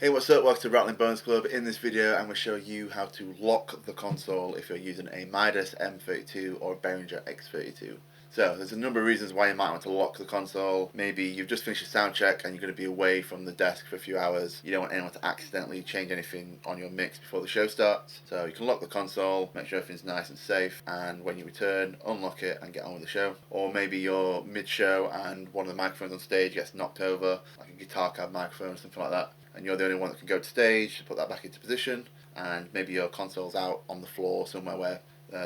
Hey, what's up? Welcome to Rattling Bones Club. In this video I'm going to show you how to lock the console if you're using a MIDAS M32 or a BEHRINGER X32. So there's a number of reasons why you might want to lock the console. Maybe you've just finished a sound check and you're going to be away from the desk for a few hours. You don't want anyone to accidentally change anything on your mix before the show starts. So you can lock the console, make sure everything's nice and safe, and when you return, unlock it and get on with the show. Or maybe you're mid-show and one of the microphones on stage gets knocked over, like a guitar cab microphone or something like that, and you're the only one that can go to stage to put that back into position, and maybe your console's out on the floor somewhere where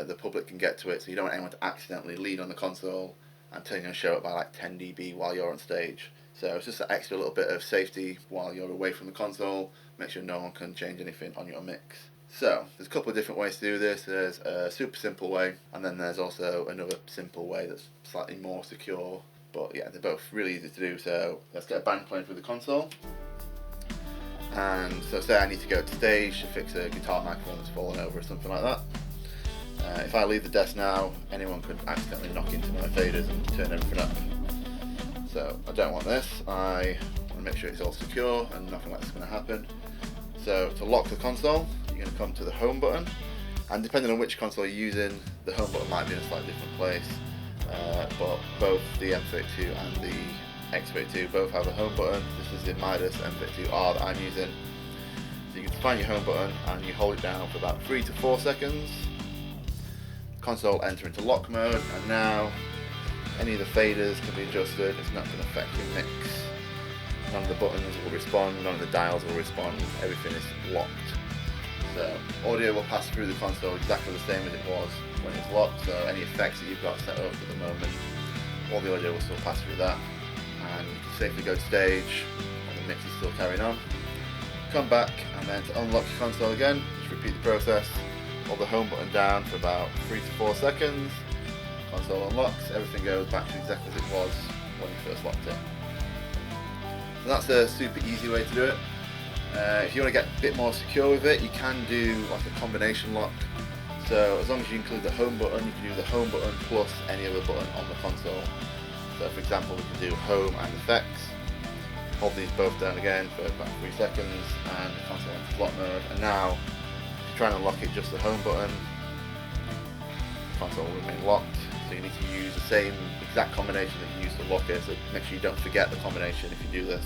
the public can get to it, so you don't want anyone to accidentally lean on the console and turn your show up by like 10 dB while you're on stage. So it's just an extra little bit of safety while you're away from the console, make sure no one can change anything on your mix. So there's a couple of different ways to do this. There's a super simple way, and then there's also another simple way that's slightly more secure, but yeah, they're both really easy to do. So let's get a band playing through the console. And so say I need to go to stage to fix a guitar microphone that's fallen over or something like that. If I leave the desk now, anyone could accidentally knock into my faders and turn everything up. So I don't want this. I want to make sure it's all secure and nothing like this is going to happen. So to lock the console, you're going to come to the home button, and depending on which console you're using, the home button might be in a slightly different place. But both the M32 and the X32 both have a home button. This is the MIDAS M32R that I'm using. So you can find your home button and you hold it down for about 3 to 4 seconds. Console enter into lock mode, and now any of the faders can be adjusted. It's not going to affect your mix. None of the buttons will respond, none of the dials will respond, everything is locked. So audio will pass through the console exactly the same as it was when it's locked, so any effects that you've got set up at the moment, all the audio will still pass through that, and you can safely go to stage while the mix is still carrying on. Come back, and then to unlock your console again, just repeat the process. Hold the home button down for about 3 to 4 seconds, console unlocks, everything goes back to exactly as it was when you first locked it. So that's a super easy way to do it. If you want to get a bit more secure with it, you can do like a combination lock. So as long as you include the home button, you can do the home button plus any other button on the console. So for example, we can do home and effects. Hold these both down again for about 3 seconds and the console enters lock mode. And now, if you try and unlock it just the home button, the console will remain locked. So you need to use the same exact combination that you used to lock it, so make sure you don't forget the combination if you do this.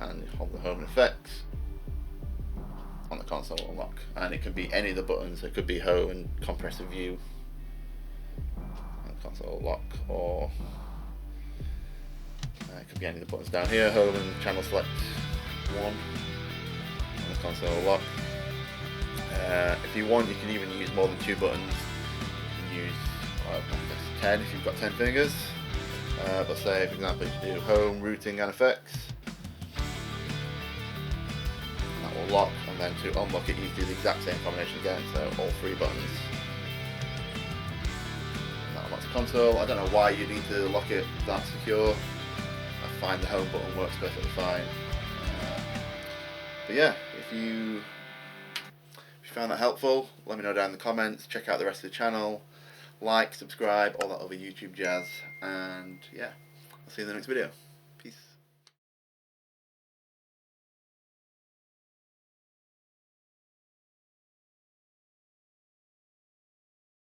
And hold the home and effects on the console unlock. And it can be any of the buttons, it could be home and compressive view and console lock, or it could be any of the buttons down here, home and channel select 1 on the console lock. If you want, you can even use more than 2 buttons. You can use 10 if you've got 10 fingers. But say, for example, you can do home, routing and effects. And that will lock, and then to unlock it, you do the exact same combination again, so all 3 buttons. And that unlocks the console. I don't know why you need to lock it that secure. I find the home button works perfectly fine. But yeah, if you found that helpful, let me know down in the comments. Check out the rest of the channel, like, subscribe, all that other YouTube jazz, and yeah, I'll see you in the next video.